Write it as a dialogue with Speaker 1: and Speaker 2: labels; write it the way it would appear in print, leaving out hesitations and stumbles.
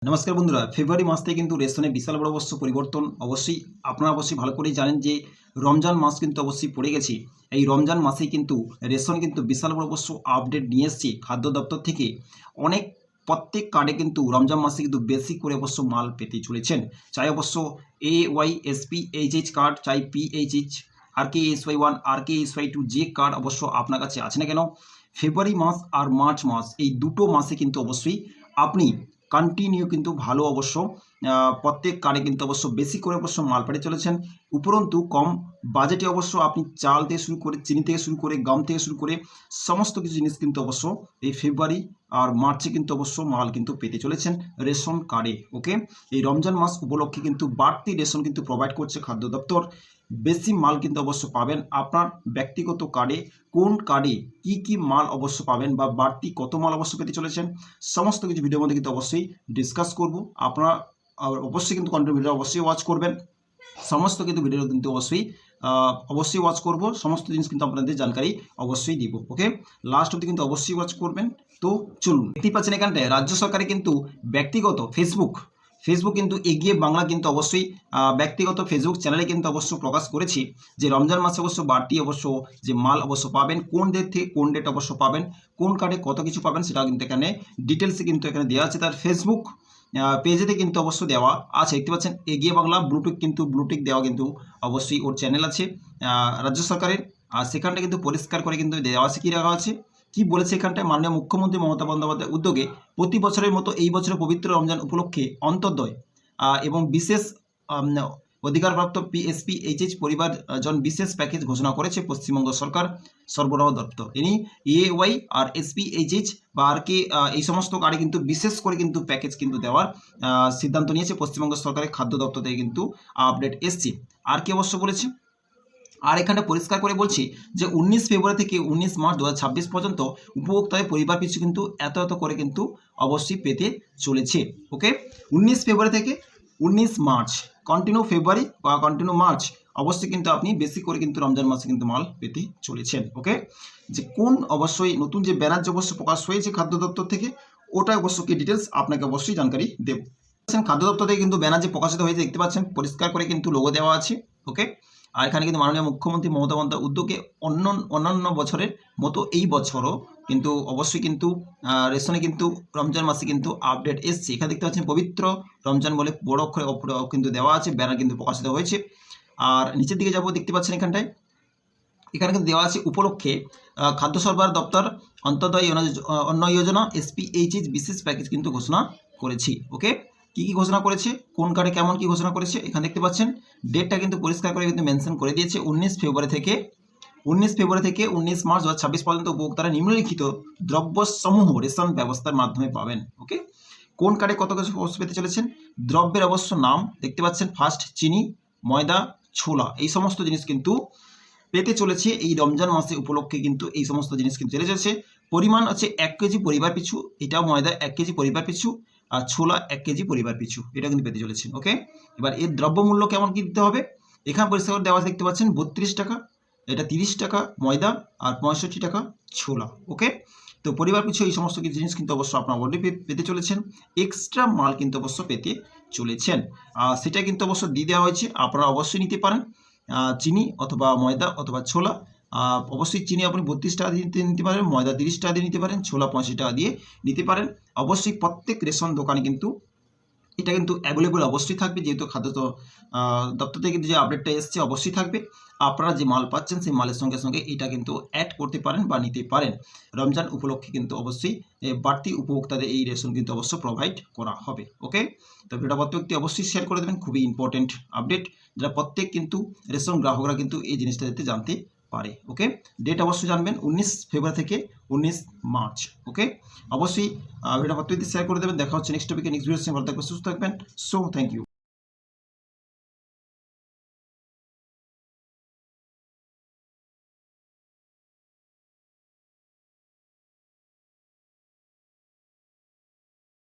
Speaker 1: নমস্কার বন্ধুরা, ফেব্রুয়ারি মাস থেকে কিন্তু রেশনে বিশাল বড় পরিবর্তন অবশ্যই আপনারা ভালো করেই জানেন যে রমজান মাস কিন্তু অবশ্যই পড়ে গেছে। এই রমজান মাসেই কিন্তু রেশন কিন্তু বিশাল বড় আপডেট নিয়ে এসছে খাদ্য দপ্তর থেকে। অনেক প্রত্যেক কার্ডে কিন্তু রমজান মাসে কিন্তু বেশি করে মাল পেতে চলেছেন। চাই AYSPHH কার্ড, চাই PHH, RKSY1, RKSY2 যে কার্ড আপনার কাছে আছে না কেন, ফেব্রুয়ারি মাস আর মার্চ মাস এই দুটো মাসে কিন্তু অবশ্যই আপনি কন্টিনিউ কিন্তু ভালো প্রত্যেক কার্ডে কিন্তু বেশি করে মাল পেতে চলেছেন। উপরন্তু কম বাজেটে আপনি চাল থেকে শুরু করে, চিনি থেকে শুরু করে, গম থেকে শুরু করে সমস্ত কিছু জিনিস কিন্তু এই ফেব্রুয়ারি আর মার্চে কিন্তু মাল কিন্তু পেতে চলেছেন রেশন কার্ডে। ওকে, এই রমজান মাস উপলক্ষে কিন্তু বাড়তি রেশন কিন্তু প্রোভাইড করছে খাদ্য দপ্তর। বেশি মাল কিন্তু পাবেন আপনার ব্যক্তিগত কার্ডে। কোন কার্ডে কি মাল পাবেন বা বাড়তি কত মাল পেতে চলেছেন, সমস্ত কিছু ভিডিওর মধ্যে কিন্তু অবশ্যই ডিসকাস করব। আপনারা অবশ্যই কিন্তু কন্টিনিউ ভিডিও অবশ্যই ওয়াচ করবেন। সমস্ত কিন্তু ভিডিও কিন্তু অবশ্যই ওয়াচ করব। সমস্ত জিনিস কিন্তু আপনাদের জানকারি অবশ্যই দিব। ওকে, লাস্ট অবধি কিন্তু অবশ্যই ওয়াচ করবেন। তো চলুন, দেখতেই পাচ্ছেন এখানটায় রাজ্য সরকারে কিন্তু ব্যক্তিগত ফেসবুক কিন্তু এগিয়ে বাংলা কিন্তু অবশ্যই ব্যক্তিগত ফেসবুক চ্যানেলে কিন্তু প্রকাশ করেছি যে রমজান মাসে বাড়তি যে মাল পাবেন, কোন ডেট থেকে কোন ডেট পাবেন, কোন কার্ডে কত কিছু পাবেন, সেটা কিন্তু এখানে ডিটেলসে কিন্তু এখানে দেওয়া আছে। তার ফেসবুক পেজেতে কিন্তু দেওয়া আছে। দেখতে পাচ্ছেন এগিয়ে বাংলা ব্লুটিক দেওয়া কিন্তু অবশ্যই ওর চ্যানেল আছে রাজ্য সরকারের। আর সেখানটা কিন্তু পরিষ্কার করে কিন্তু দেওয়া আছে, কি রাখা আছে, কি বলেছে এখানটায়। মাননীয় মুখ্যমন্ত্রী মমতা বন্দ্যোপাধ্যায়ের উদ্যোগে প্রতি বছরের মতো এই বছর পবিত্র রমজান উপলক্ষে অন্তর্দয় এবং বিশেষ অধিকারপ্রাপ্ত PSPHH পরিবারজন বিশেষ প্যাকেজ ঘোষণা করেছে পশ্চিমবঙ্গ সরকার সরবরাহ দপ্তর। ইনি AY আর SPHH বা RK এই সমস্ত কার্ডে কিন্তু বিশেষ করে কিন্তু প্যাকেজ কিন্তু দেওয়ার সিদ্ধান্ত নিয়েছে পশ্চিমবঙ্গ সরকারের খাদ্য দপ্তর থেকে কিন্তু আপডেট এসছে। আর কি বলেছে, আর এখানে পরিষ্কার করে বলছি যে 19 ফেব্রুয়ারি থেকে 19 মার্চ 2026 পর্যন্ত উপভোক্তাদের পরিবার পিছু কিন্তু এত করে কিন্তু অবশ্যই পেতে চলেছে। ওকে, 19 ফেব্রুয়ারি থেকে 19 মার্চ, কন্টিনিউ ফেব্রুয়ারি বা কন্টিনিউ মার্চ অবশ্যই কিন্তু আপনি বেশি করে কিন্তু রমজান মাসে কিন্তু মাল পেতে চলেছেন। ওকে, যে কোন অবশ্যই নতুন যে ব্যানার প্রকাশ হয়েছে খাদ্য দপ্তর থেকে, ওটা কি ডিটেলস আপনাকে অবশ্যই জানকারি দেব। খাদ্য দপ্তর থেকে কিন্তু ব্যানার যে প্রকাশিত হয়েছে দেখতে পাচ্ছেন, পরিষ্কার করে কিন্তু লোগো দেওয়া আছে। ওকে, আর এখানে কিন্তু মাননীয় মুখ্যমন্ত্রী মমতা বন্দ্যোপাধ্যায়ের উদ্যোগে অন্যান্য বছরের মতো এই বছরও কিন্তু অবশ্যই কিন্তু রেশনে কিন্তু রমজান মাসে কিন্তু আপডেট এসছে। এখানে দেখতে পাচ্ছেন পবিত্র রমজান বলে বড় অক্ষরে কিন্তু দেওয়া আছে, ব্যানার কিন্তু প্রকাশিত হয়েছে। আর নিচের দিকে যাবো, দেখতে পাচ্ছেন এখানটায় এখানে কিন্তু দেওয়া আছে উপলক্ষে খাদ্য সরবরাহ দপ্তর অন্তর্দয় অন্ন যোজনা SPHH বিশেষ প্যাকেজ কিন্তু ঘোষণা করেছি। ওকে, কি ঘোষণা করেছে, কোন কার্ডে কেমন কি ঘোষণা করেছে, এখানে দেখতে পাচ্ছেন ডেটটা কিন্তু পরিষ্কার করে কিন্তু মেনশন করে দিয়েছে। 19 ফেব্রুয়ারি থেকে 19 মার্চ 2026 পর্যন্ত উপভোক্তারা নিম্নলিখিত দ্রব্যসমূহ রেশন ব্যবস্থার মাধ্যমে পাবেন। ওকে, কোন কার্ডে কত কিছু পেতে চলেছেন, দ্রব্যের নাম দেখতে পাচ্ছেন, ফার্স্ট চিনি, ময়দা, ছোলা, এই সমস্ত জিনিস কিন্তু পেতে চলেছে এই রমজান মাসে উপলক্ষে কিন্তু এই সমস্ত জিনিস কিন্তু চলে যাচ্ছে। পরিমাণ হচ্ছে 1 কেজি পরিবার পিছু, এটাও ময়দা 1 কেজি পরিবার পিছু, আর ছোলা 1 কেজি পরিবার পিছু, এটা কিন্তু পেতে চলেছেন। ওকে, এবার এর দ্রব্যমূল্য কেমন কি দিতে হবে, এখানে পরিষ্কার দেওয়া দেখতে পাচ্ছেন 32 টাকা, এটা 30 টাকা ময়দা আর 65 টাকা ছোলা। ওকে, তো পরিবার পিছু এই সমস্ত কিছু জিনিস কিন্তু আপনারা অলরেডি পেতে চলেছেন। এক্সট্রা মাল কিন্তু পেতে চলেছেন, সেটা কিন্তু দিয়ে দেওয়া হয়েছে, আপনারা অবশ্যই নিতে পারেন। চিনি অথবা ময়দা অথবা ছোলা, অবশ্যই চিনি আপনি 32 টাকা দিয়ে নিতে পারেন, ময়দা 30 টাকা দিয়ে নিতে পারেন, ছোলা 85 টাকা দিয়ে নিতে পারেন। অবশ্যই প্রত্যেক রেশন দোকানে কিন্তু এটা কিন্তু অ্যাভেলেবল অবশ্যই থাকবে, যেহেতু খাদ্য দপ্তর থেকে যে আপডেটটা এসছে অবশ্যই থাকবে। আপনারা যে মাল পাচ্ছেন সেই মালের সঙ্গে সঙ্গে এটা কিন্তু অ্যাড করতে পারেন বা নিতে পারেন। রমজান উপলক্ষে কিন্তু অবশ্যই বাড়তি উপভোক্তাদের এই রেশন কিন্তু প্রোভাইড করা হবে। ওকে, তো ভিডিওটা প্রত্যেকটি অবশ্যই শেয়ার করে দেবেন, খুবই ইম্পর্টেন্ট আপডেট, যেটা প্রত্যেক কিন্তু রেশন গ্রাহকরা কিন্তু এই জিনিসটা যাতে জানতে পারে। ওকে, ডেট অবশ্যই জানবেন 19 ফেব্রুয়ারি থেকে 19 মার্চ। ওকে, অবশ্যই ভিডিওটা প্রত্যেকটি শেয়ার করে দেবেন। দেখা হচ্ছে নেক্সট টপিকে, নেক্সট ভিডিওর সঙ্গে। ভালো থাকবেন, সুস্থ থাকবেন। So thank you.